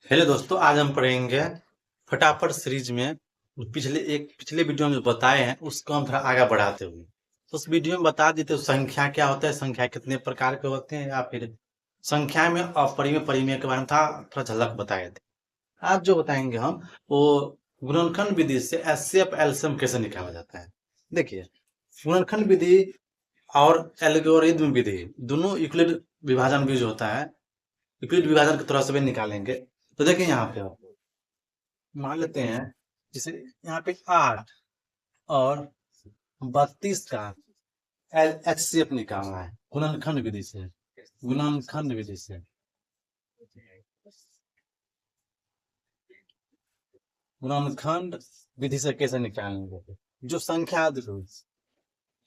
Hello दोस्तों, आज हम पढ़ेंगे फटाफट सीरीज में। पिछले वीडियो में जो बताए हैं उसको हम थोड़ा आगे बढ़ाते हुए तो उस वीडियो में बता देते संख्या क्या होता है, संख्या कितने प्रकार के होते हैं, या फिर संख्या में अपरिमेय परिमेय के बारे में था थोड़ा झलक बताए थे। आज जो बताएंगे हम वो गुणनखंड विधि से एचसीएफ एलसीएम कैसे निकाला जाता है। देखिए, गुणनखंड विधि और एल्गोरिथम विधि दोनों यूक्लिड विभाजन भी जो होता है, यूक्लिड विभाजन की तरह से भी निकालेंगे। तो देखिए यहाँ पे मान लेते हैं, जैसे यहाँ पे 8 और 32 का एचसीएफ निकालना है गुणनखंड विधि से। गुणनखंड विधि से गुणनखंड विधि से कैसे निकालेंगे? जो संख्या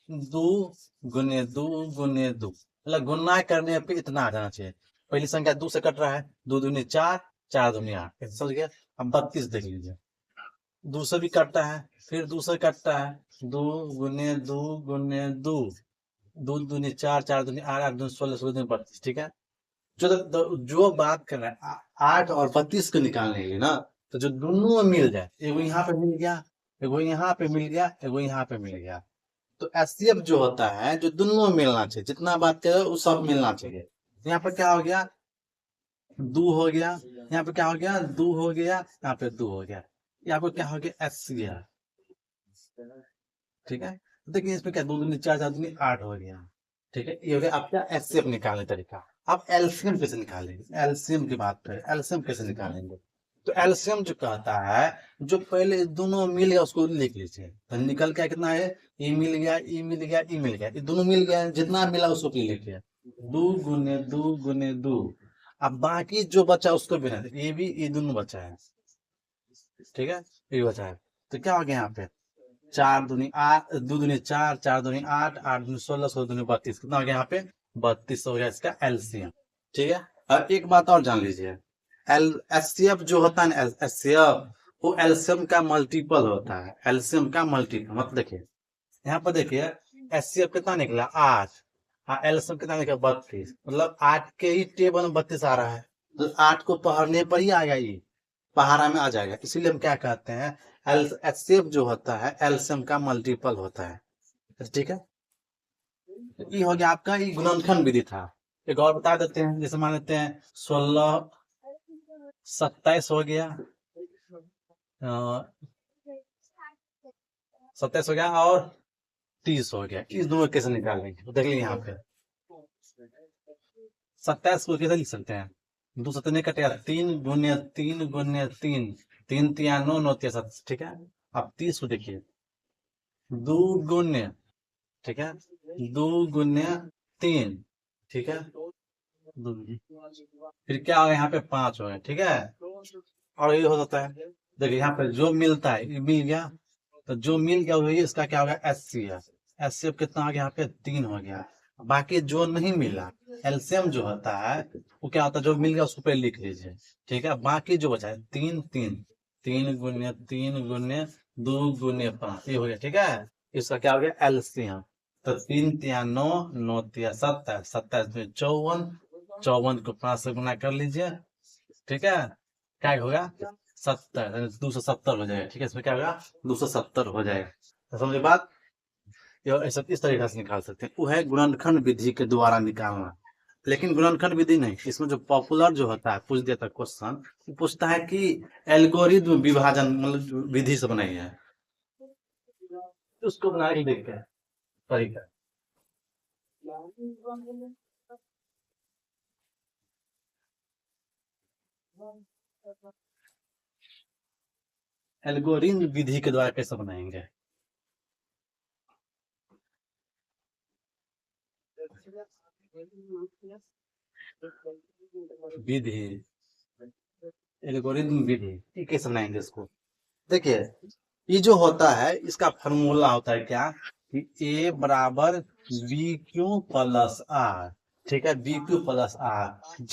दो गुने दो गुने दो, मतलब गुना करने पे इतना आ जाना चाहिए। पहली संख्या 2 से कट रहा है, 2 दूनी 4, 4 दूनी 8, समझ गया। अब 32 देख लीजिए, 2 से भी कटता है, फिर 2 से कटता है, 2 गुने 2 गुने 2, 2 दूनी 4, 4 दूनी 8, 8 दूनी 16, 16 दूनी 32, ठीक है। जो बात कर रहा है 8 और 32 को निकालने के लिए ना, तो जो दोनों मिल जाए, एगो यहाँ पे मिल गया, एगो यहाँ पे मिल गया, एगो यहाँ पे मिल गया, तो एचसीएफ जो होता है जो दोनों मिलना चाहिए, जितना बात करे वो सब मिलना चाहिए। यहाँ पर क्या हो गया, 2 हो गया, यहाँ पे क्या हो गया, 2 हो गया, यहाँ पे 2 हो गया, यहाँ पे क्या हो गया, एचसीएफ, ठीक है। देखिए इसमें क्या, 2 दूनी 4, 4 दूनी 8 हो गया, ठीक है। ये हो गया आपका एचसीएफ निकालने तरीका। अब एलसीएम कैसे निकालेंगे? एलसीएम की बात करें, एलसीएम कैसे निकालेंगे? तो एलसीएम जो कहता है, जो पहले दोनों मिल गया उसको लिख लीजिए, तो निकल क्या कितना है, ई मिल गया, ई मिल गया, ई मिल गया, ये दोनों मिल गया, जितना मिला उसको लिखिए, 2 गुने 2 गुने 2। अब बाकी जो बचा उसको भी नहीं, ये भी, ये दोनों बचा है, ठीक है, ये बचा है। तो क्या हो गया यहाँ पे, 4 दूनी 8, 2 दूनी 4, 4 दूनी 8, 8 दूनी 16, 16 दूनी 32, कितना हो गया यहाँ पे, 32 हो गया इसका एलसीएम, ठीक है। अब एक बात और जान लीजिए, एल एचसीएफ जो होता है ना, एचसीएफ वो एलसीएम का मल्टीपल होता है, एलसीएम का मल्टीपल। मतलब देखिए यहाँ पर देखिए, एचसीएफ कितना निकला 8, हाँ, एलसीएम कितना निकला 32, मतलब 8 के ही टेबल में 32 आ रहा है, तो 8 को पढ़ने पर ही आएगा, ये पहाड़ा में आ जाएगा। इसीलिए हम क्या कहते हैं, एचसीएफ जो होता है एलसीएम का मल्टीपल होता है, ठीक है। ये हो गया आपका, ये गुणनखंड विधि था। एक और बता देते हैं, जैसे मान लेते हैं 16 27 हो गया, 27 हो गया और 30 हो गया, इस दोनों कैसे निकालेंगे? तो देख लीजिए यहाँ पे 27 को कैसे लिख सकते हैं, 2 से नहीं कटेगा, 3 गुने 3 गुने 3, 3 तिया 9, 9 तिया 7, ठीक है। अब 30 को देखिए, 2 गुने, ठीक है, 2 गुने 3, ठीक है, फिर क्या होगा यहाँ पे 5 हो गया, ठीक है। और ये हो जाता है, देखिए यहाँ पे जो मिलता है ये मिल गया, तो जो मिल गया वही इसका क्या होगा, एचसीएफ। एचसीएफ कितना हो गया यहाँ पे, 3 हो गया। बाकी जो नहीं मिला, एलसीएम जो होता है वो क्या होता है, जो मिल गया उसको पे लिख लीजिए, ठीक है। बाकी जो बचा है 3 3, 3 गुने 3 गुने 2 गुने 5, ये हो गया, ठीक है। इसका क्या हो गया, एलसीएम। तो 3 तिया 9, 9 तिया 27, 27 में 54, 54 को 5 से गुना कर लीजिए, ठीक है। क्या होगा, 70, 270 हो जाएगा, ठीक है। इसमें क्या होगा, 270 हो जाएगा। तो समझे बात, ये ऐसा इस तरीके से निकाल सकते हैं, वो है गुणनखंड विधि के द्वारा निकालना। लेकिन गुणनखंड विधि नहीं, इसमें जो पॉपुलर जो होता है, पूछ देता क्वेश्चन, वो पूछता है कि एल्गोरिथम विभाजन मतलब विधि से बनाई है, तो उसको बना के देखते हैं तरीका। एल्गोरिथम विधि के द्वारा कैसे बनाएंगे? विधि, एल्गोरिथम विधि, ये कैसे बनाएंगे इसको? देखिए, ये जो होता है इसका फॉर्मूला होता है क्या, कि ए बराबर बी क्यू प्लस आर, ठीक है, बी क्यू प्लस आर।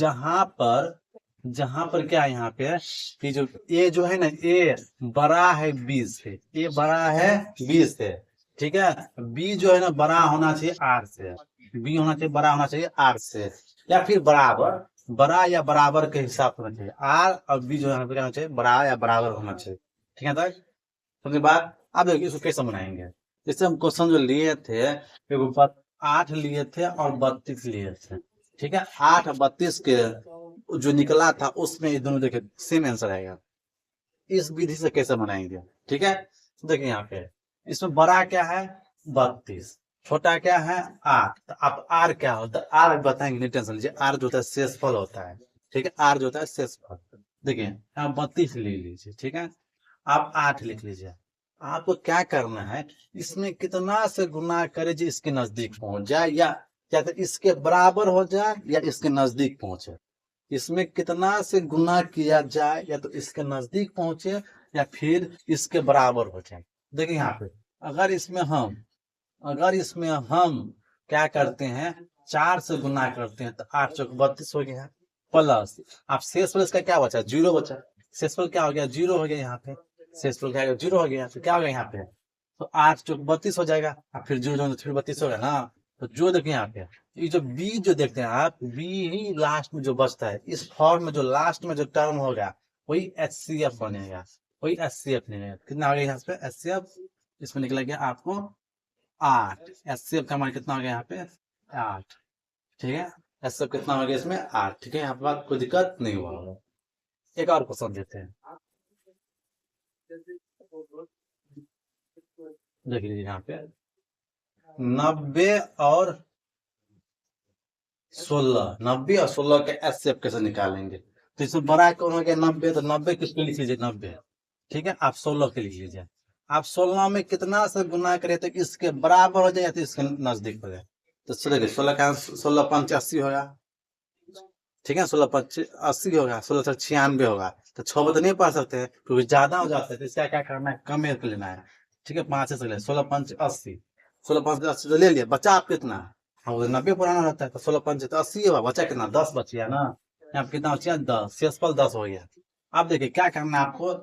जहां पर क्या है, यहाँ पे ये जो ए जो है ना, ए बड़ा है 20 से, ए बड़ा है 20 से, ठीक है। बी जो है ना बड़ा होना चाहिए आर से, बी होना चाहिए बड़ा होना चाहिए आर से, या फिर बराबर, बड़ा या बराबर के हिसाब से होना चाहिए। आर और बी जो है क्या होना चाहिए, बड़ा या बराबर होना चाहिए। ठीक है तक उसके बाद अब देखिए इसको कैसे बनाएंगे। जैसे हम क्वेश्चन जो लिए थे, एगो 8 लिए थे और 32 लिए थे। ठीक है, 8 और 32 के जो निकला था उसमें ये दोनों देखिए सेम आंसर आएगा। इस विधि से कैसे बनाएंगे, ठीक है। तो देखिए यहाँ पे इसमें बड़ा क्या है 32, छोटा क्या है 8। तो आप आर क्या होता है, आर बताएंगे, नहीं टेंशन लीजिए। आर जो होता है शेषफल होता है, ठीक है। आर जो होता है शेषफल। देखिए आप 32 ले लीजिए, ठीक है। आप 8 लिख लीजिए। आपको क्या करना है, इसमें कितना से गुना करे जो इसके नजदीक पहुंच जाए, या तो इसके बराबर हो जाए या इसके नजदीक पहुंचे। इसमें कितना से गुना किया जाए, या तो इसके नजदीक पहुंचे या फिर इसके बराबर हो जाए। देखिए यहाँ पे अगर इसमें हम क्या करते हैं, 4 से गुना करते हैं तो 8 चौक 32 हो गया, प्लस आप शेषफल इसका क्या बचा, 0 बचा। शेषफल क्या हो गया, 0 हो गया। यहाँ पे शेषफल क्या हो गया, 0 हो गया। तो क्या हो गया यहाँ पे, तो 8 चौक 32 हो जाएगा, और फिर 0 जो फिर 32 होगा ना। तो जो देखिए यहाँ पे ये जो बी जो देखते हैं आप, बी ही लास्ट में जो बचता है इस फॉर्म में, जो लास्ट में जो टर्म होगा वही HCF बनेगा, वही HCF बनेगा। कितना हो गया यहाँ पे HCF, इसमें निकला गया आपको 8। HCF का मान कितना हो गया यहाँ पे 8, ठीक है। HCF कितना हो गया इसमें 8, ठीक है। यहाँ पे बात कोई दिक्कत नहीं हुआ होगा। एक और क्वेश्चन देते हैं, देख लीजिए यहाँ पे 90 और 16, 90 और 16 के HCF कैसे निकालेंगे। तो इसमें बड़ा कौन हो गया 90, तो 90 किसके लिख लीजिए 90, ठीक है। आप 16 के लिख लीजिए। आप 16 में कितना से गुना करें तो इसके बराबर हो जाए या तो इसके नजदीक हो जाए। तो चलिए 16 का 16 5 80 होगा, ठीक है। 16 5 80 होगा, 16 से 96 होगा। तो 6 तो नहीं पढ़ सकते हैं क्योंकि ज्यादा हो जाता है, तो इसका क्या करना है, कम कर लेना है, ठीक है। 5 से ले 16 5 80, 16 5 80 तो ले लिया, बचा आप कितना, हाँ 90 पुराना रहता है। तो 16 5 तो 80 हुआ, बचा कितना 10 बच गया ना। यहाँ पे कितना बचा 10, शेषफल 10 हो गया। अब देखिए क्या करना है आपको,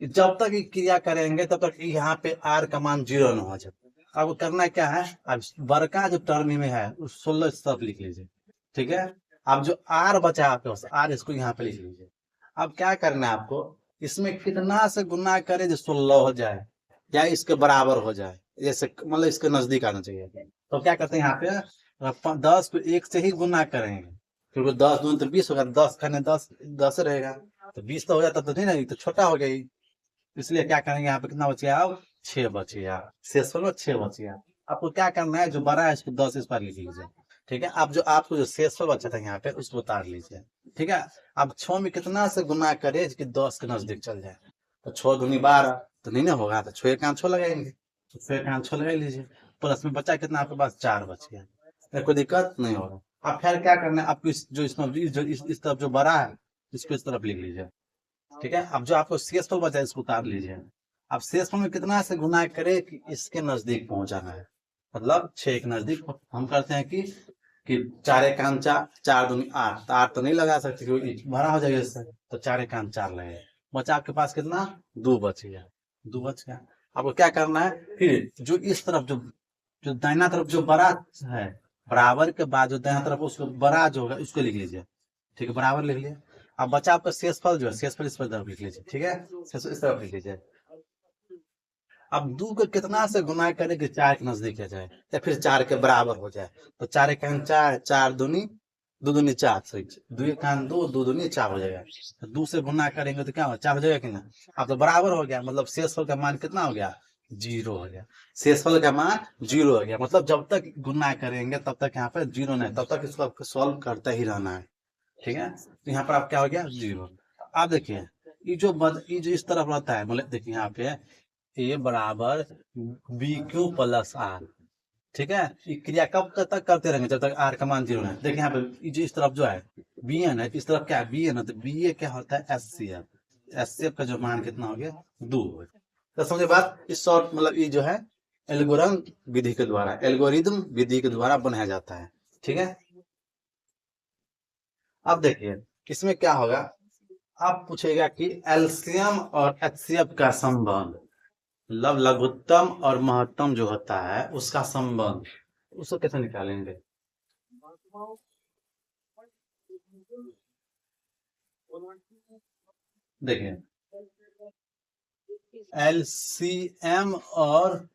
जब तक ये क्रिया करेंगे तब तक यहाँ पे आर का मान 0 न हो जाए। आपको करना क्या है, अब बड़का जो टर्म में है उस 16 सब लिख लीजिए, ठीक है। अब जो आर बचा है आपके पास, आर इसको यहाँ पे लिख लीजिए। अब क्या करना है आपको, इसमें कितना से गुना करे जो 16 हो जाए या इसके बराबर हो जाए, जैसे मतलब इसके नजदीक आना चाहिए। तो क्या करते हैं यहाँ पे 10 को 1 से ही गुना करेंगे, क्योंकि 10 दूनी तो 20 होगा, 10 खाने 10 10 रहेगा, तो 20 तो हो जाता तो नहीं ना, तो छोटा हो गई। इसलिए क्या करेंगे यहाँ पे कितना बच गया, अब 6 बच गया, शेषफल में 6 बच गया। आपको क्या करना है, जो बड़ा है इसको 10 इस पर लिख लीजिए, ठीक है। आप जो आपको जो शेषफल बचा था यहाँ पे उसको उतार लीजिए, ठीक है। अब 6 में कितना से गुना करे कि 10 के नजदीक चल जाए। तो 6 दूनी 12 तो नहीं ना होगा, तो 6 का 6 लगाएंगे, तो 6 का 6 लगा लीजिए। प्लस में बचा कितना आपके पास 4 बच गया, कोई दिक्कत नहीं होगा। अब फिर क्या करना है आपको, जो इसमें जो इस तरफ जो बड़ा है इसको इस तरफ लिख लीजिए, ठीक है। अब जो आपको शेषफल बचा है इसको उतार लीजिए। अब शेषफल में कितना से गुना करे कि इसके नजदीक पहुंचाना है, मतलब 6 के नजदीक हम करते हैं कि 4 1 4, 4 दूनी 8, तो 8 तो नहीं लगा सकते क्योंकि भरा हो जाएगा इससे, तो 4 1 4 लगे। बचा आपके पास कितना 2 बच गया, 2 बच गया। आपको क्या करना है, फिर जो इस तरफ जो जो दाहिना तरफ जो बड़ा है, बराबर के बाद जो दाहिना तरफ उसको बड़ा जो होगा उसको लिख लीजिए, ठीक है। बराबर लिख लिया। अब बचा आपका शेषफल जो है, शेषफल इस पर तरफ लिख लीजिए, ठीक है। शेषफल इस तरफ लिख लीजिए। अब 2 को कितना से गुना करे कि 4 के नजदीक आ जाए या फिर 4 के बराबर हो जाए। तो 4 1 4, 4 दूनी 2 दूनी 4, सही 2 1 2, 2 दूनी 4 हो जाएगा। तो 2 से गुना करेंगे तो क्या हो 4 हो जाएगा कि ना। अब तो बराबर हो गया, मतलब शेषफल का मान कितना हो गया 0 हो गया। शेषफल का मान 0 हो गया, मतलब जब तक गुना करेंगे तब तक यहाँ पे 0 नहीं, तब तक इसको आपको सॉल्व करता ही रहना है, ठीक है। तो यहाँ पर आप क्या हो गया 0। आप देखिए ये जो इस तरफ रहता है, मतलब देखिए यहाँ पे ए बराबर BQ प्लस आर, ठीक है। ये क्रिया कब तक करते रहेंगे, जब तक आर का मान 0 है। देखिए यहाँ पे ये जो इस तरफ जो है BN है, इस तरफ क्या है BN है, तो BA क्या होता है HCF का जो मान कितना हो गया 2। तो समझे बात, इस शॉर्ट मतलब ये जो है एल्गोरिदम विधि के द्वारा बनाया जाता है, ठीक है। अब देखिए इसमें क्या होगा, आप पूछेगा कि एलसीएम और HCF का संबंध, मतलब लघुत्तम और महत्तम जो होता है उसका संबंध, उसको कैसे निकालेंगे। देखिए LCM और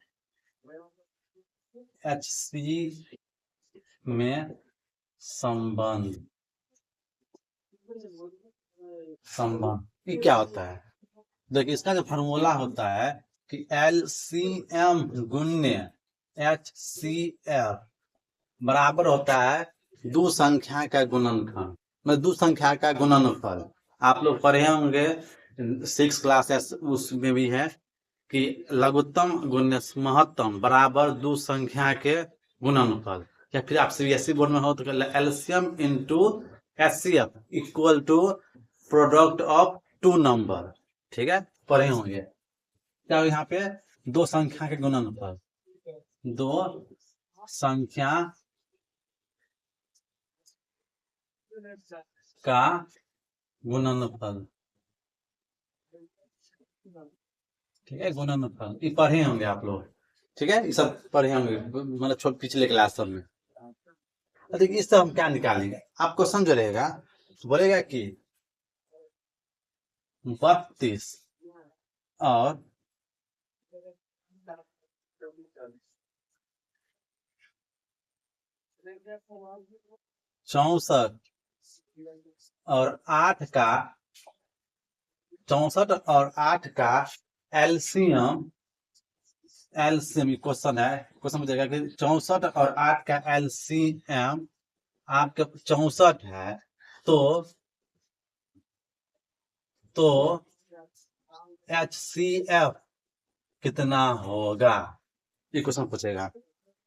HC में संबंध ये क्या होता है? देखिए इसका जो फॉर्मूला होता है कि LCM गुण्य HCl बराबर होता है दो संख्या का गुणनखंड, मतलब दो संख्या का गुणनफल। आप लोग पढ़े होंगे 6 क्लास उसमें भी है कि लघुत्तम गुण्य महत्तम बराबर दो संख्या के गुणनफल, या फिर आप सीबीएसई बोर्ड में हो तो LCM into HCF equal to product of two number. ठीक है, पढ़े होंगे क्या यहाँ पे दो संख्या के गुणनफल, दो संख्या का गुणनफल। ठीक है, गुणनफल ये पढ़े होंगे आप लोग। ठीक है, ये सब पढ़े होंगे मतलब छोटे पिछले क्लास सब में। देखिए इससे हम क्या निकालेंगे, आप क्वेश्चन जो रहेगा बोलेगा कि 32 और 64 और 8 का 64 और 8 का एलसीएम क्वेश्चन है, क्वेश्चन पूछेगा कि 64 और 8 का एलसीएम आपके 64 है तो HCF कितना होगा, ये क्वेश्चन पूछेगा।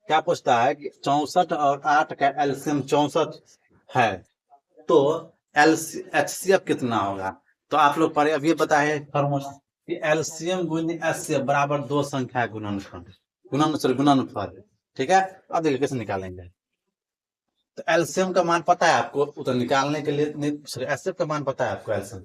क्या पूछता है कि 64 और 8 का एलसीएम 64 है तो HCF कितना होगा। तो आप लोग पढ़े अभी बताए फॉर्मूला कि एलसीएम गुणित एचसीएफ बराबर दो संख्या गुणनफल। ठीक है, अब देखिए कैसे निकालेंगे। तो एलसीएम का मान पता है आपको, तो निकालने के लिए एचसीएफ का मान पता है आपको, एलसीएम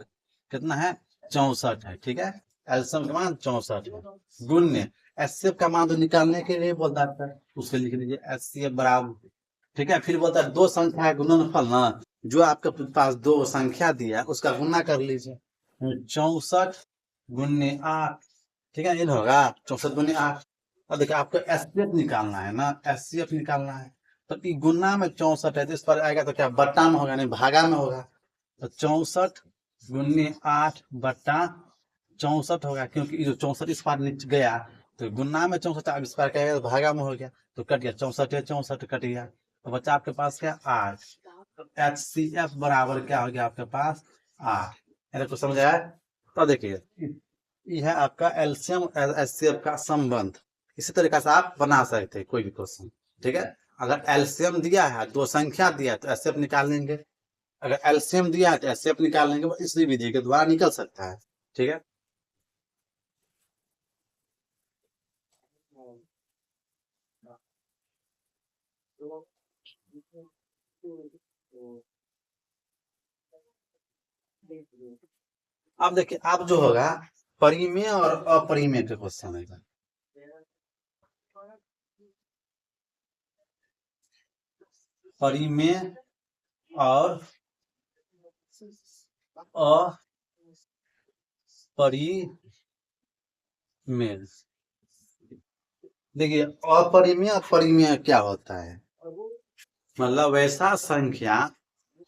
कितना है 64 है। ठीक है, एलसीएम का मान 64 है गुण्य एचसीएफ का मान तो निकालने के लिए बोलता है, उसके लिख लीजिए एचसीएफ बराबर। ठीक है, फिर बोलता है दो संख्या गुणनफल ना, जो आपके पास दो संख्या दिया उसका गुना कर लीजिए 64 गुण्य 8। ठीक है, ये होगा 64 गुण्य 8। अब देखिए आपको एचसीएफ निकालना है ना, एचसीएफ निकालना है तो गुना में 64 है तो इस पर आएगा तो क्या बट्टा में होगा, नहीं भागा में होगा। तो 64 गुण्य 8 बट्टा 64 होगा, क्योंकि जो 64 इस पार नीचे गया तो गुना में 64 अब इस पार क्या तो भागा में हो गया, तो कट गया 64 कट गया, तो बच्चा आपके पास क्या 8। तो HCF बराबर क्या हो गया आपके पास 8। को समझ आया। तो देखिए ये है आपका एलसीएम HCF का संबंध। इसी तरीके से आप बना सकते हैं कोई भी क्वेश्चन। ठीक है, अगर एलसीएम दिया है दो संख्या दिया है तो एचसीएफ निकाल लेंगे, अगर एलसीएम दिया है तो एचसीएफ निकाल लेंगे, इसी विधि के द्वारा निकल सकता है। ठीक है, अब देखिए आप जो होगा परिमेय और अपरिमेय के क्वेश्चन है। परिमेय और अपरिमेय। देखिए अपरिमेय और परिमेय क्या होता है, मतलब वैसा संख्या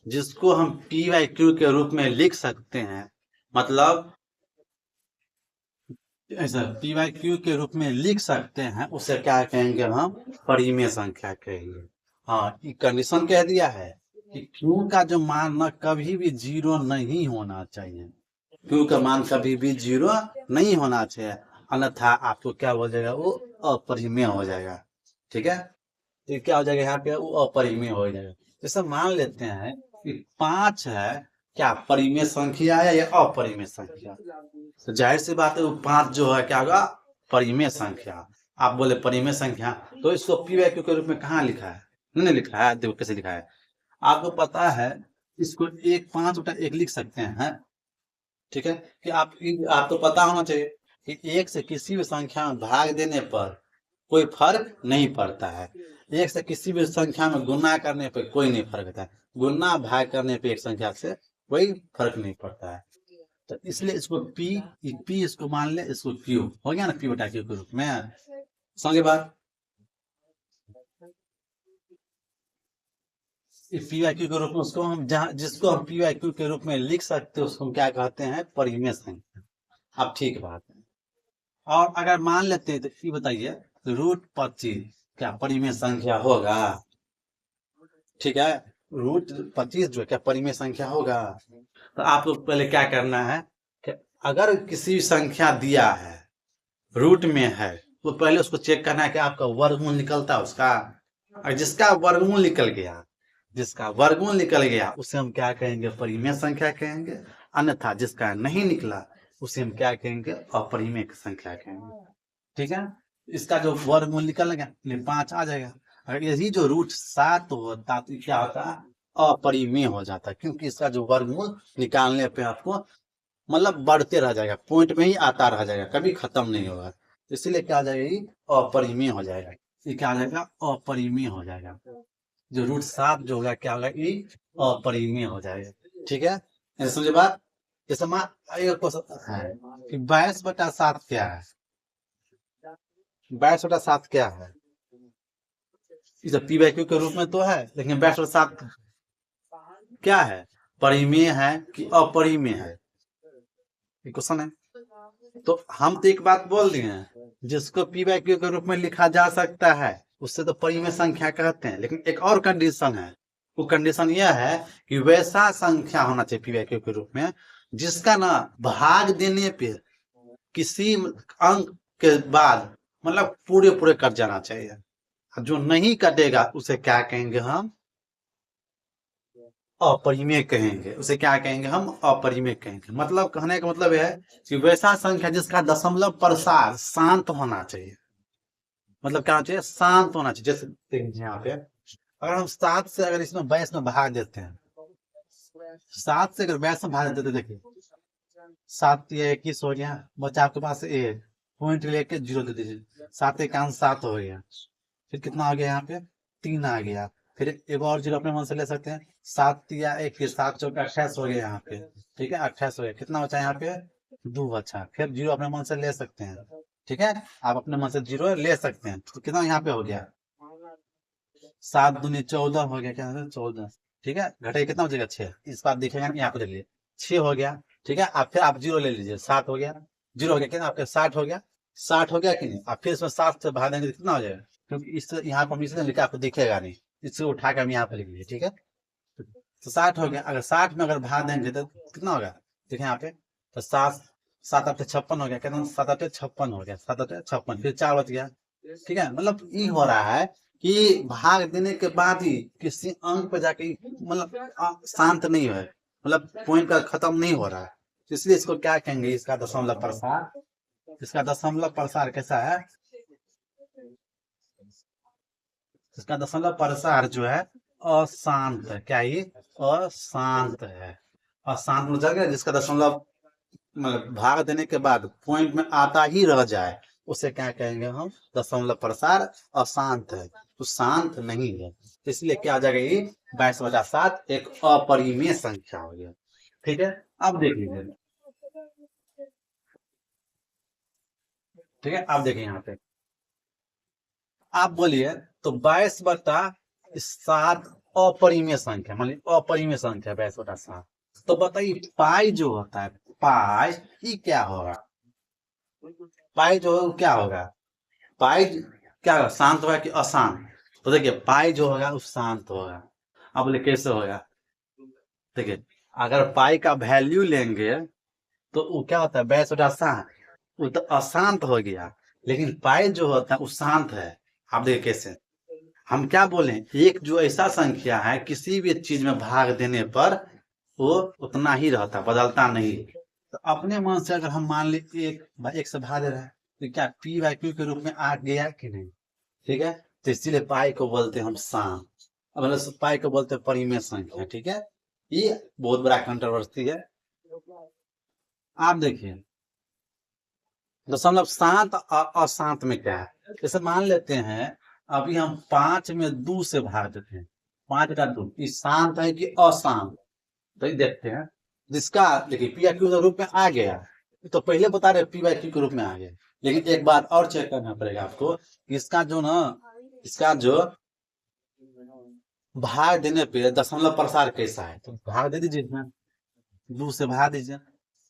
जिसको हम P/Q के रूप में लिख सकते हैं, मतलब ऐसा P/Q के रूप में लिख सकते हैं, उसे क्या कहेंगे हम परिमेय संख्या कहेंगे। हाँ, ये कंडीशन कह दिया है कि Q का जो मान ना कभी भी 0 नहीं होना चाहिए, Q का मान कभी भी 0 नहीं होना चाहिए, अन्यथा आपको क्या हो जाएगा वो अपरिमेय हो जाएगा। ठीक है, तो क्या हो जाएगा यहाँ पे वो अपरिमेय हो जाएगा। जैसे मान लेते हैं कि 5 है, क्या परिमेय संख्या है या अपरिमेय संख्या, तो जाहिर सी बात है वो 5 जो है क्या होगा परिमेय संख्या। आप बोले परिमेय संख्या तो इसको P/Q के रूप में कहाँ लिखा है, नहीं लिखा है, देखो कैसे लिखा है आपको पता है, इसको 1 5 बटा 1 लिख सकते हैं। ठीक है, कि आपको पता होना चाहिए कि 1 से किसी भी संख्या में भाग देने पर कोई फर्क नहीं पड़ता है। एक से किसी भी संख्या में गुना करने पे कोई नहीं फर्क होता है, गुना भाग करने पे एक संख्या से कोई फर्क नहीं पड़ता है। तो इसलिए इसको पी इसको मान ले, इसको क्यू हो गया ना, पी बटा क्यू के रूप में। समझे बात? पी वाई क्यू के रूप में उसको हम जहाँ जिसको हम पी वाई क्यू के रूप में लिख सकते हैं उसको हम क्या कहते हैं, परिमेय संख्या। अब ठीक बात है। और अगर मान लेते हैं तो ये बताइए, √25 क्या परिमेय संख्या होगा? ठीक है, √25 जो क्या परिमेय संख्या होगा? तो आपको पहले क्या करना है कि अगर किसी संख्या दिया है रूट में है तो पहले उसको चेक करना है कि आपका वर्गमूल निकलता है उसका। और जिसका वर्गमूल निकल गया, जिसका वर्गमूल निकल गया उसे हम क्या कहेंगे, परिमेय संख्या कहेंगे। अन्यथा जिसका नहीं निकला उसे हम क्या कहेंगे, अपरिमेय संख्या कहेंगे। ठीक है, इसका जो वर्गमूल निकल गया 5 आ जाएगा। अगर यही जो √7 होता तो क्या होता, अपरिमेय हो जाता, क्योंकि इसका जो वर्गमूल निकालने पे आपको मतलब बढ़ते रह जाएगा, पॉइंट में ही आता रह जाएगा, कभी खत्म नहीं होगा। इसीलिए क्या हो जाएगा, ये अपरिमेय हो जाएगा। ये क्या हो जाएगा, अपरिमेय हो जाएगा। जो √7 जो होगा क्या होगा, ये अपरिमेय हो जाएगा। ठीक है, ऐसे समझे बात? जैसे एक क्वेश्चन है कि 22/7 क्या है? 22/7 क्या है? इसे पी वाई क्यू के रूप में तो है, लेकिन 22/7 क्या है, परिमेय है कि अपरिमेय है, ये क्वेश्चन है। तो हम तो एक बात बोल दिए हैं, जिसको पी वाई क्यू के रूप में लिखा जा सकता है उससे तो परिमेय संख्या कहते हैं, लेकिन एक और कंडीशन है। वो कंडीशन यह है कि वैसा संख्या होना चाहिए पी वाई क्यू के रूप में जिसका ना भाग देने पे किसी अंक के बाद मतलब पूरे पूरे कट जाना चाहिए। जो नहीं कटेगा उसे क्या कहेंगे, हम अपरिमेय कहेंगे। उसे क्या कहेंगे, हम अपरिमेय कहेंगे। मतलब कहने का मतलब यह है कि वैसा संख्या जिसका दशमलव प्रसार शांत होना चाहिए। मतलब क्या होना चाहिए, शांत होना चाहिए। जैसे देखिए यहाँ पे अगर हम 7 से अगर इसमें 22 में भाग देते हैं, 7 से अगर 22 में भाग देते तो देखिए 7 या 21 हो गया, बच्चा आपके पास एक पॉइंट लेके 0 दे दीजिए, 7 1 7 हो गया। फिर कितना आ गया यहाँ पे, 3 आ गया। फिर एक और 0 अपने मन से ले सकते हैं, 7 या 1 7 चौके 28 हो गया यहाँ पे। ठीक है, 28 हो गया। कितना बचा यहाँ पे, 2 बचा। फिर 0 अपने मन से ले सकते हैं। ठीक है, आप अपने मन से 0 ले सकते हैं। तो कितना यहाँ पे हो गया, 7 दूनी 14 हो गया, क्या 14। ठीक है, घटाइए कितना बचेगा, 6। इस बार देखेगा यहाँ पे देखिए 6 हो गया। ठीक है, आप फिर आप 0 ले लीजिए, 7 हो गया, 0 हो गया, कितना आपके 60 हो गया। 60 हो गया कि नहीं? आप फिर इसमें 7 से भाग देंगे तो कितना हो जाएगा, क्योंकि इस यहाँ पर हम इसलिए लिखा आपको दिखेगा नहीं, इससे उठा कर हम यहाँ पे लिख लीजिए। ठीक है, तो 60 हो गया। अगर 60 में अगर भाग देंगे तो कितना होगा, देखिए यहाँ पे, तो 7 7 8 56 हो गया, कितना 7 8 56 हो गया, 7 8 56, फिर 4 बच गया। ठीक है, मतलब ये हो रहा है कि भाग देने के बाद ही किसी अंक पे जाके मतलब शांत नहीं है, मतलब पॉइंट का खत्म नहीं हो रहा है। तो इसलिए इसको क्या कहेंगे, इसका दशमलव प्रसार, इसका दशमलव प्रसार कैसा है, इसका दशमलव प्रसार जो है अशांत है। क्या ये अशांत है, अशांत में जाएगा जिसका दशमलव मतलब भाग देने के बाद पॉइंट में आता ही रह जाए उसे क्या कहेंगे हम, दशमलव प्रसार अशांत है, तो शांत नहीं है। तो इसलिए क्या आ जाएगा, ये 22/7 एक अपरिमेय संख्या हो गया। ठीक है, अब देख लीजिए। ठीक है, अब देखिए यहाँ पे आप बोलिए तो 22/7 अपरिमेय संख्या, मान लीजिए अपरिमेय संख्या 22/7। तो बताइए पाई जो होता है, पाई ये क्या होगा, पाई जो है वो क्या होगा, पाई क्या होगा, शांत होगा कि अशांत? तो देखिए पाई जो होगा वो शांत होगा। अब बोले कैसे होगा, देखिए अगर पाई का वैल्यू लेंगे तो वो क्या होता है, 22/7 वो तो अशांत हो गया, लेकिन पाई जो होता है वो शांत है। आप देखिए कैसे, हम क्या बोले, एक जो ऐसा संख्या है किसी भी चीज में भाग देने पर वो उतना ही रहता, बदलता नहीं। तो अपने मन से अगर हम मान ली एक से भाग दे रहा है तो क्या पी वाई क्यू के रूप में आ गया कि नहीं? ठीक है, तो इसीलिए पाई को बोलते हैं हम शांत, अब मतलब पाई को बोलते हैं परिमेय संख्या। ठीक है, ये बहुत बड़ा कंट्रोवर्सी है। आप देखिए दशमलव शांत अशांत में क्या है, जैसे मान लेते हैं अभी हम 5 में 2 से भाग देते हैं, 5 का 2, ये शांत है कि अशांत, तो ये देखते हैं। जिसका देखिए पी आई क्यू के रूप में आ गया, तो पहले बता रहे पी वाई क्यू के रूप में आ गया, लेकिन एक बात और चेक करना पड़ेगा आपको, इसका जो ना, इसका जो भाग देने पे दशमलव प्रसार कैसा है, तो भाग दे दीजिए ना, 2 से भाग दीजिए,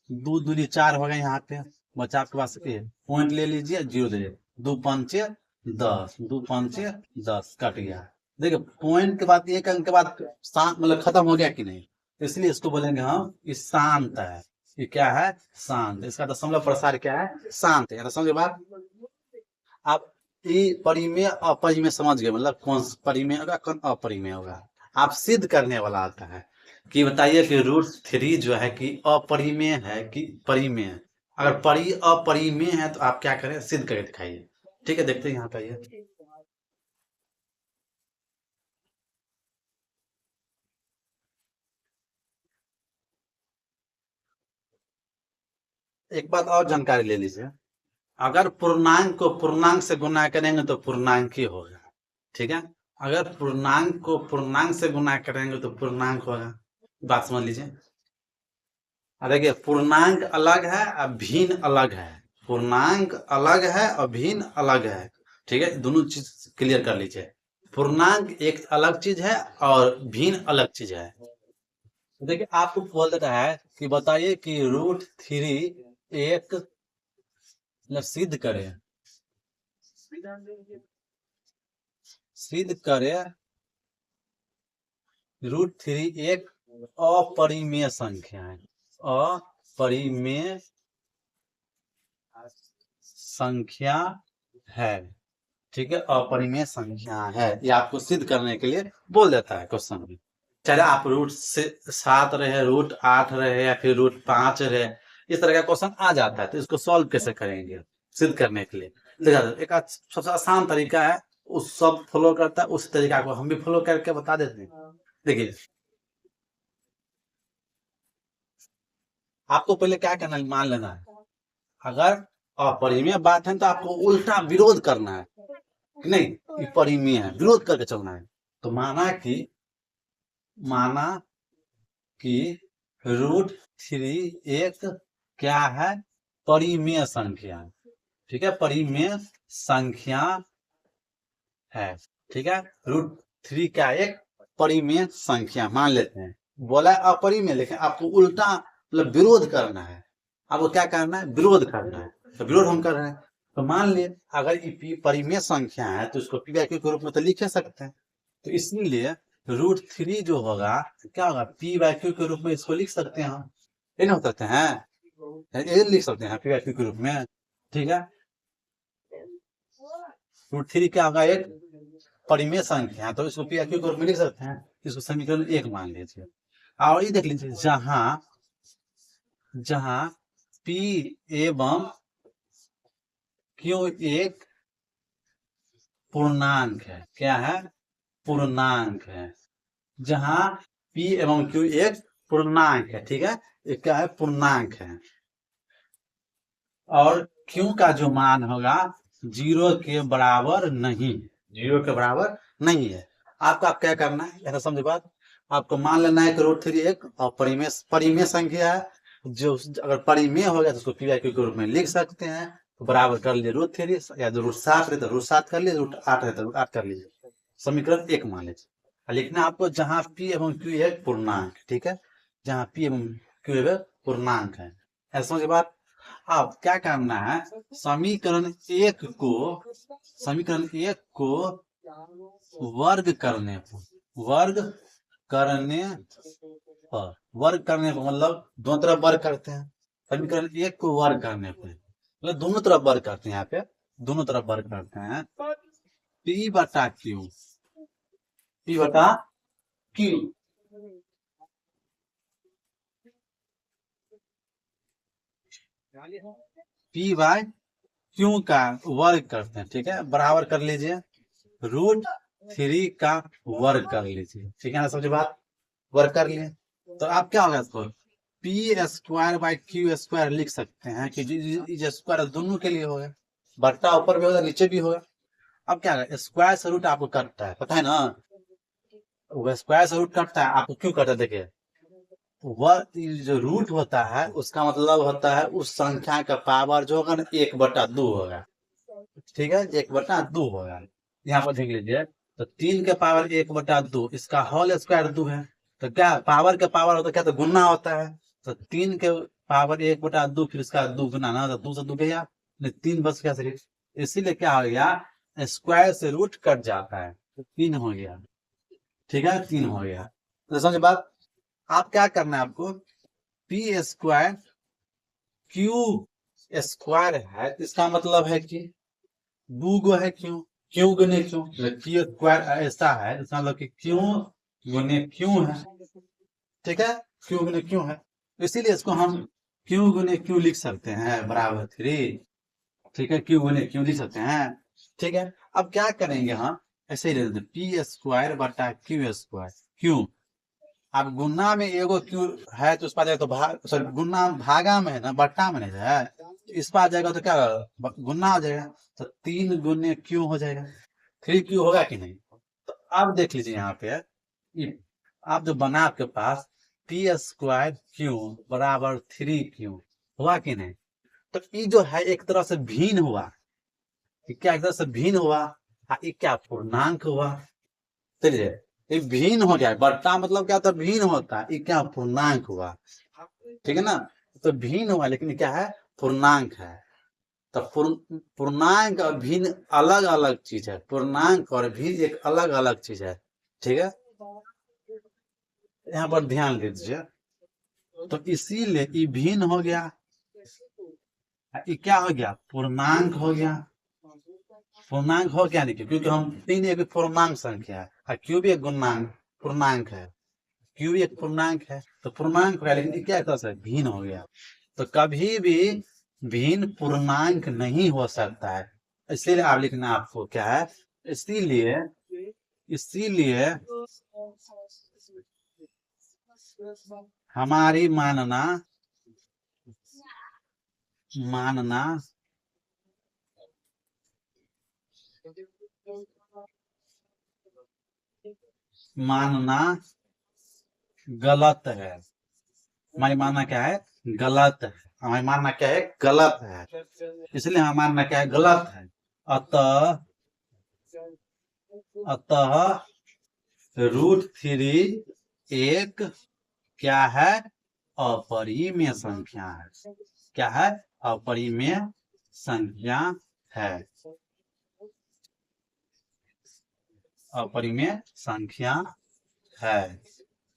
2 दूनी 4 हो गए, यहाँ पे बचा आपके पास पॉइंट ले लीजिए, 0 दे दीजिए, 2 पंचे 10, 2 पंचे 10, कट गया। देखिए पॉइंट के बाद एक अंक के बाद शांत मतलब खत्म हो गया कि नहीं, इसलिए इसको बोलेंगे हम ये शांत है। ये क्या है? शांत। इसका दशमलव प्रसार क्या है? शांत है। समझे बात? आप ये परिमेय अपरिमेय समझ गए, मतलब कौन परिमेय होगा कौन अपरिमेय होगा। आप सिद्ध करने वाला आता है कि बताइए कि √3 जो है कि अपरिमेय है कि परिमेय है। अगर अपरिमेय है तो आप क्या करें? सिद्ध करके दिखाइए। ठीक है, देखते हैं यहाँ पे आइए। एक बात और जानकारी ले लीजिए, अगर पूर्णांक को पूर्णांक से गुना करेंगे तो पूर्णांक ही होगा। ठीक है, अगर पूर्णांक को पूर्णांक से गुना करेंगे तो पूर्णांक होगा। बात समझ लीजिए। देखिए पूर्णांक अलग है और भिन्न अलग है, पूर्णांक अलग है और भिन्न अलग है। ठीक है, दोनों चीज क्लियर कर लीजिए। पूर्णांक एक अलग चीज है और भिन्न अलग चीज है। देखिए आपको बोल देता है कि बताइए कि √3 एक मतलब सिद्ध करे, सिद्ध करे √3 एक अपरिमेय संख्या है, अपरिमेय संख्या है। ठीक है, अपरिमेय संख्या है, ये आपको सिद्ध करने के लिए बोल देता है क्वेश्चन में। चाहे आप √7 रहे, √8 रहे या फिर √5 रहे, इस तरह का क्वेश्चन आ जाता है। तो इसको सॉल्व कैसे करेंगे सिद्ध करने के लिए? देखा एक सबसे आसान तरीका है, उस सब फॉलो करता है, उस तरीका को हम भी फॉलो करके बता देते हैं। देखिए आपको पहले क्या करना है, मान लेना है अगर अपरिमेय बात है तो आपको उल्टा विरोध करना है कि नहीं, ये परिमेय है, विरोध करके चलना है। तो माना कि √3 एक क्या है? परिमेय संख्या। ठीक है, परिमेय संख्या है। ठीक है, √3 का एक परिमेय संख्या मान लेते हैं। बोला अपरिमेय, लेकिन आपको उल्टा मतलब विरोध करना है। आपको क्या करना है? विरोध करना है। तो विरोध हम कर रहे हैं, तो मान लिए अगर ये परिमेय संख्या है तो इसको पी वाई क्यू के रूप में तो लिख सकते हैं। तो इसलिए √3 जो होगा क्या होगा? पी वाई क्यू के रूप में इसको लिख सकते हैं हम, ये नहीं हो सकते हैं, ये लिख सकते हैं पी वाई क्यू के रूप में। ठीक है, √3 क्या होगा? एक परिमेय संख्या है, तो इसको पी वाई क्यू के रूप में लिख सकते हैं। इसको समीकरण 1 मान लीजिए। और ये देख लीजिए, जहां पी एवं क्यू एक पूर्णांक है। क्या है? पूर्णांक है। जहां पी एवं क्यू एक पूर्णांक है। ठीक है, ये क्या है? पूर्णांक है। और क्यू का जो मान होगा 0 के बराबर नहीं, 0 के बराबर नहीं है। आपका क्या करना है, ऐसा समझे बात? आपको मान लेना है कि √3 एक और परिमेय संख्या है। जो अगर परिमेय हो गया तो उसको पी वाई क्यू के रूप में लिख सकते हैं। तो बराबर कर लीजिए √3, या √7 रहे तो √7 कर लीजिए, √8 रहे तो √8 कर लीजिए। समीकरण 1 मान लीजिए। लिखना आपको जहां पी एवं क्यू एक पूर्णांक। ठीक है, जहां पी एवं क्यू एक पूर्णांक है। ऐसा समझे बात? अब क्या करना है, समीकरण एक को वर्ग करने पर, वर्ग करने पर मतलब दोनों तरफ वर्ग करते हैं। समीकरण एक को वर्ग करने पर मतलब दोनों तरफ वर्ग करते हैं, यहाँ पे दोनों तरफ वर्ग करते हैं। पी बटा क्यू, पी बटा क्यू, पी बाय क्यू का वर्ग करते हैं। ठीक है, बराबर कर लीजिए √3 का वर्ग कर लीजिए। ठीक है ना, समझे बात? वर्ग कर लिए तो आप क्या होगा, इसको p² / q² लिख सकते हैं कि स्क्वायर दोनों के लिए होगा, बट्टा ऊपर भी होगा नीचे भी होगा। अब क्या है, स्क्वायर से रूट आपको कटता है, पता है ना, वो स्क्वायर से रूट कटता है, आपको क्यों कटता है देखिए, वह जो रूट होता है उसका मतलब होता है उस संख्या का पावर जो होगा ना 1/2 होगा, ठीक है, 1/2 होगा। यहाँ पर देख लीजिए, तो 3 के पावर 1/2, इसका होल स्क्वायर 2 है, तो क्या पावर का पावर होता है, क्या तो गुना होता है, तो 3 के पावर 1/2 फिर इसका 2 गुना ना, तो 2 से 2 गया, 3 बच गया सिर्फ, इसीलिए क्या हो गया, स्क्वायर से रूट कट जाता है, तो 3 हो गया, ठीक है, 3 हो गया। तो समझ बात, आप क्या करना है आपको, पी स्क्वायर क्यू स्क्वायर है, इसका मतलब है कि 2 गो है क्यों, क्यों गुने क्यों, क्यू स्क्वायर ऐसा है, इसका मतलब कि क्यों गुने क्यों है, ठीक है, क्यों गुने क्यों है, इसीलिए इसको हम क्यों गुने क्यों लिख सकते हैं बराबर 3, ठीक है, क्यों गुने क्यों लिख सकते हैं, ठीक है। अब क्या करेंगे हम, ऐसे ही रहते पी स्क्वायर बटा क्यू स्क्वायर, क्यों, अब गुना में एगो क्यों है तो उस पर जाएगा तो भाग, सॉरी गुना भागा में है ना, बट्टा में नहीं है, तो इस पर जाएगा तो क्या गुना हो जाएगा, तो 3 गुने क्यों हो जाएगा, 3 क्यों होगा कि नहीं। तो अब देख लीजिए यहाँ पे, आप जो बना आपके पास पी स्क्वायर क्यू बराबर 3 क्यू हुआ कि नहीं, तो ये जो है एक तरह से भिन्न हुआ, क्या एक तरह से भिन्न हुआ, ये क्या पूर्णांक हुआ, चलिए ये भिन्न हो गया, बट्टा मतलब क्या होता है, भिन्न होता है, ये क्या पूर्णांक हुआ, ठीक है ना, तो भिन्न हुआ लेकिन क्या है, पूर्णांक है, तो पूर्णांक और भिन्न अलग अलग चीज है, पूर्णांक और भिन्न एक अलग अलग चीज है, ठीक है, यहाँ पर ध्यान दीजिए, तो इसीलिए ये भिन्न हो गया, ये क्या हो गया, पूर्णांक हो गया, पूर्णांक हो गया नहीं, क्योंकि हम 3 एक पूर्णांक संख्या है, क्यू भी एक पूर्णांक है, क्यू भी एक पूर्णांक है, तो पूर्णांक हो गया, लेकिन ये क्या है, भिन्न हो गया, तो कभी भी भिन्न पूर्णांक नहीं हो सकता है, इसीलिए आप लिखना आपको क्या है, इसीलिए इसीलिए हमारी मानना मानना मानना गलत है, हमारी मानना क्या है, गलत है, हमारी मानना क्या है, गलत है, इसलिए हमारा मानना क्या है, गलत है, अतः अतः √3 एक क्या है, अपरिमेय संख्या है, क्या है, अपरिमेय संख्या है, अपरिमेय संख्या है,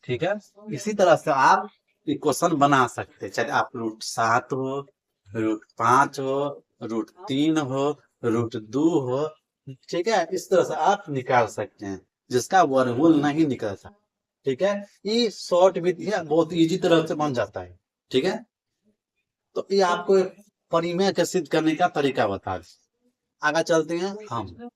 ठीक है। इसी तरह से आप इक्वेशन बना सकते हैं, चाहे आप √7 हो, √5 हो, √3 हो, √2 हो, ठीक है, इस तरह से आप निकाल सकते हैं, जिसका वर्गमूल नहीं निकलता, ठीक है, ये शॉर्ट विधि है, बहुत इजी तरह से बन जाता है, ठीक है, तो ये आपको परिमेय के सिद्ध करने का तरीका बता दें, आगे चलते हैं हम।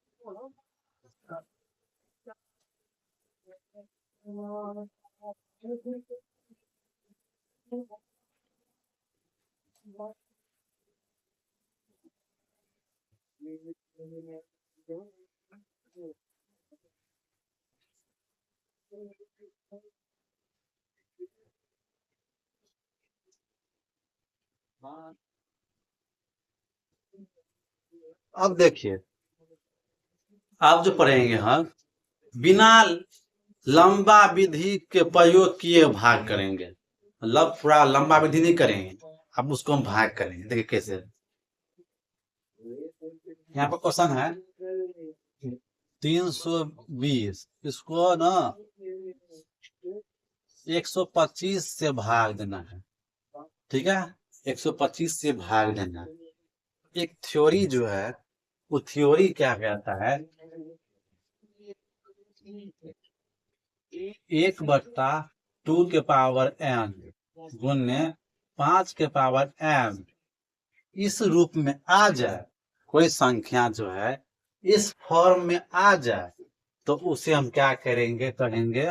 अब देखिए, आप जो पढ़ेंगे हम बिना लंबा विधि के प्रयोग किए भाग करेंगे, मतलब पूरा लंबा विधि नहीं करेंगे, अब उसको हम भाग करेंगे, देखिए कैसे, यहाँ पर क्वेश्चन है 320, इसको ना 125 से भाग देना है, ठीक है, 125 से भाग देना है। एक थ्योरी जो है, वो थ्योरी क्या कहता है, 1/2 के पावर n गुने 5 के पावर m इस रूप में आ जाए, कोई संख्या जो है इस फॉर्म में आ जाए, तो उसे हम क्या करेंगे, कहेंगे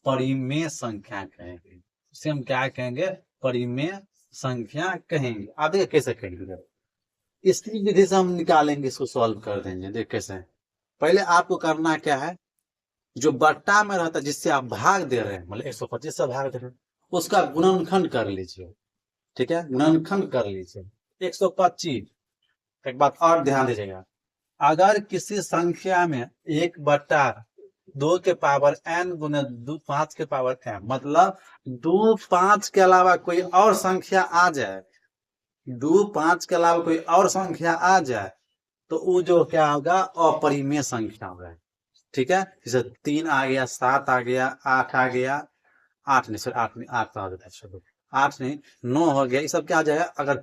परिमेय संख्या कहेंगे, उसे हम क्या कहेंगे, परिमेय संख्या कहेंगे। आप देखिए कैसे कहेंगे, इस विधि से हम निकालेंगे, इसको सॉल्व कर देंगे, देख कैसे, पहले आपको करना क्या है, जो बट्टा में रहता है जिससे आप भाग दे रहे हैं, मतलब 125 से भाग दे रहे हैं, उसका गुणनखंड कर लीजिए। ठीक है, गुणनखंड कर लीजिए 125। एक बात और ध्यान दीजिएगा, अगर किसी संख्या में 1/2 के पावर n गुने 5 के पावर m, मतलब 2 5 के अलावा कोई और संख्या आ जाए, 2 5 के अलावा कोई और संख्या आ जाए, तो वो जो क्या होगा, अपरिमेय संख्या होगा। ठीक है, जैसे 3 आ गया, 7 आ गया, 8 आ गया, 8 नहीं सर, 8 नहीं, 8 आ जाता है, चलो 8 नहीं 9 हो गया, ये सब क्या आ जाएगा, अगर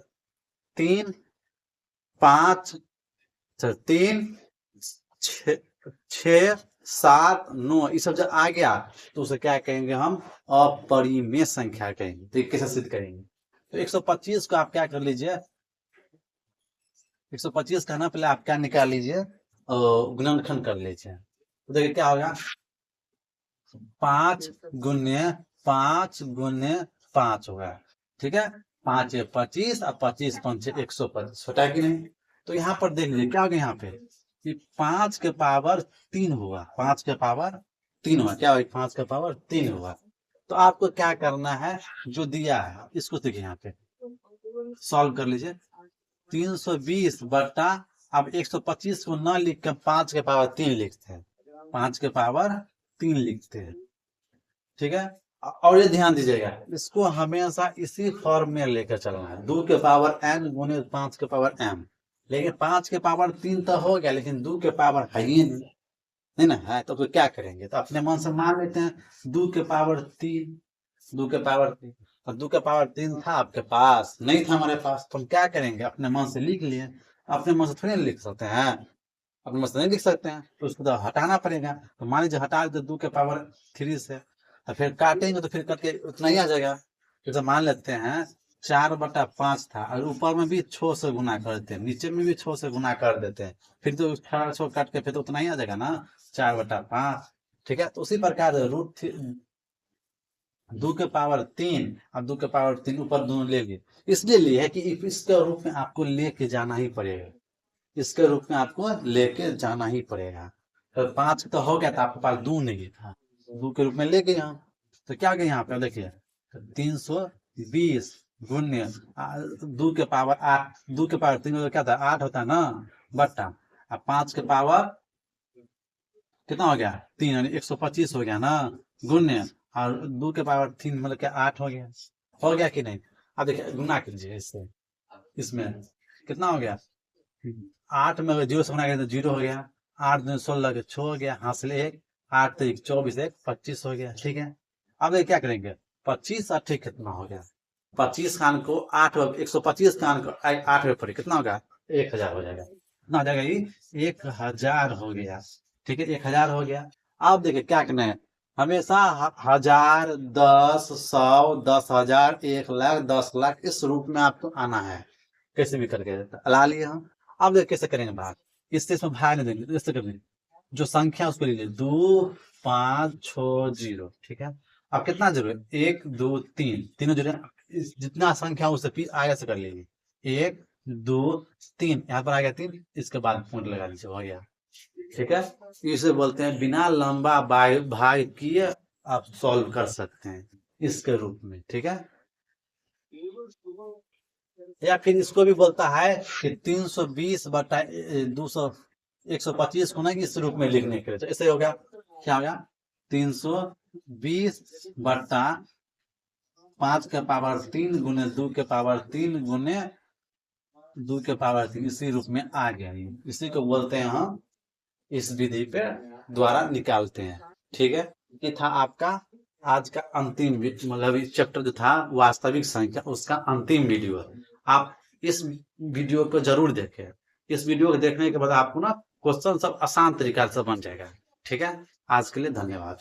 3 5 3 6 7 9 ये सब जब आ गया तो उसे क्या कहेंगे हम, अपरिमेय संख्या कहेंगे। तो ये कैसे सिद्ध करेंगे, तो 125 को आप क्या कर लीजिए, 125 का ना पहले आप क्या निकाल लीजिए, गुणनखंड कर लीजिए। तो देखिए क्या होगा, 5 गुने 5 गुने 5 होगा। ठीक है, 5 है 25 और 25 5 है 125, होता है कि नहीं। तो यहाँ पर देख लीजिए क्या होगा, यहाँ पे कि 5 के पावर 3 हुआ, 5 के पावर 3 हुआ, क्या हुआ, 5 के पावर 3 हुआ। तो आपको क्या करना है, जो दिया है इसको देखिए, यहाँ पे सॉल्व कर लीजिए। 320 बटा, अब 125 को न लिख कर 5 के पावर 3 लिखते हैं, 5 के पावर 3 लिखते हैं। ठीक है, और ये ध्यान दीजिएगा, इसको हमेशा इसी फॉर्म में लेकर चलना है, 2 के पावर n गुने 5 के पावर m। लेकिन 5 के पावर 3 तो हो गया, लेकिन 2 के पावर है ही नहीं ना है, तो क्या करेंगे, तो अपने मन से मान लेते हैं 2 के पावर 3, 2 के पावर 3, और 2 के पावर 3 था आपके पास, नहीं था हमारे पास, तो हम क्या करेंगे, अपने मन से लिख लिए। अपने मन से थोड़ी ना लिख सकते हैं, अपने मन से नहीं लिख सकते हैं, तो उसको तो हटाना पड़ेगा। तो मान लीजिए हटा देते 2 के पावर 3 से, और फिर काटेंगे तो फिर करके उतना ही आ जाएगा। जैसे मान लेते हैं 4/5 था, और ऊपर में भी 6 से गुना कर देते हैं, नीचे में भी 6 से गुना कर देते हैं, फिर तो 6 काट के फिर तो उतना ही आ जाएगा ना, 4/5। ठीक है, तो उसी प्रकार दो के पावर 3 और 2 के पावर 3 ऊपर दोनों ले लिए, इसलिए लिए है कि इसके रूप में आपको लेके जाना ही पड़ेगा, इसके रूप में आपको लेके जाना ही पड़ेगा। तो 5 तो हो गया था, आपके पास 2 नहीं था, 2 के रूप में लेके यहाँ, तो क्या गया यहाँ पे देखिए, 320 गुण्य 2 के पावर 8, 2 के पावर 3 क्या था, 8 होता है ना, बट्टा 5 के पावर कितना हो गया 3, यानी 125 हो गया ना, गुण्य और 2 के पावर 3 मतलब क्या 8 हो गया कि नहीं। अब देखिए गुना कीजिए इससे, इसमें कितना हो गया, 8 में अगर 0 से गुना करें तो 0 हो गया, 8 दूनी 16 के 6 हो गया, हासिल 1, 8 3 24 1 25 हो गया। ठीक है, अब देखिए क्या करेंगे, 25 और ठीक कितना हो गया, 25 का अंक को 8, 125 का अंक 8 में पड़े कितना होगा, 1000 हो जाएगा, कितना हो जाएगा, ये 1000 हो गया। ठीक है, 1000 हो गया। अब देखिए क्या करना है, हमेशा 1000 10 100 10,000 1,00,000 10,00,000 इस रूप में आपको आना है, कैसे भी करके ला लिए हम। अब देखिए कैसे करेंगे भाग, इससे इसमें भाग नहीं देंगे, इससे कर देंगे, जो संख्या उसको लीजिए 2 5 6 0। ठीक है, अब कितना जरूर, 1 2 3 तीनों जरूर, जितना संख्या उससे आगे से कर लीजिए, 1 2 3, यहाँ पर आ गया 3, इसके बाद पॉइंट लगा लीजिए, हो गया। ठीक है, इसे बोलते हैं बिना लंबा भाग किए आप सॉल्व कर सकते हैं इसके रूप में। ठीक है, या फिर इसको भी बोलता है कि 320 बटा 200 125 को ना इस रूप में लिखने के लिए, तो ऐसे हो गया, क्या हो गया, 320 बटा 5 के पावर 3 गुने 2 के पावर 3 गुने 2 के पावर 3, इसी रूप में आ गया। इसी को बोलते हैं हम, इस विधि पे द्वारा निकालते हैं। ठीक है, ये था आपका आज का अंतिम मतलब इस चैप्टर जो था वास्तविक संख्या, उसका अंतिम वीडियो है। आप इस वीडियो को जरूर देखें, इस वीडियो को देखने के बाद आपको ना क्वेश्चन सब आसान तरीका से बन जाएगा। ठीक है, आज के लिए धन्यवाद।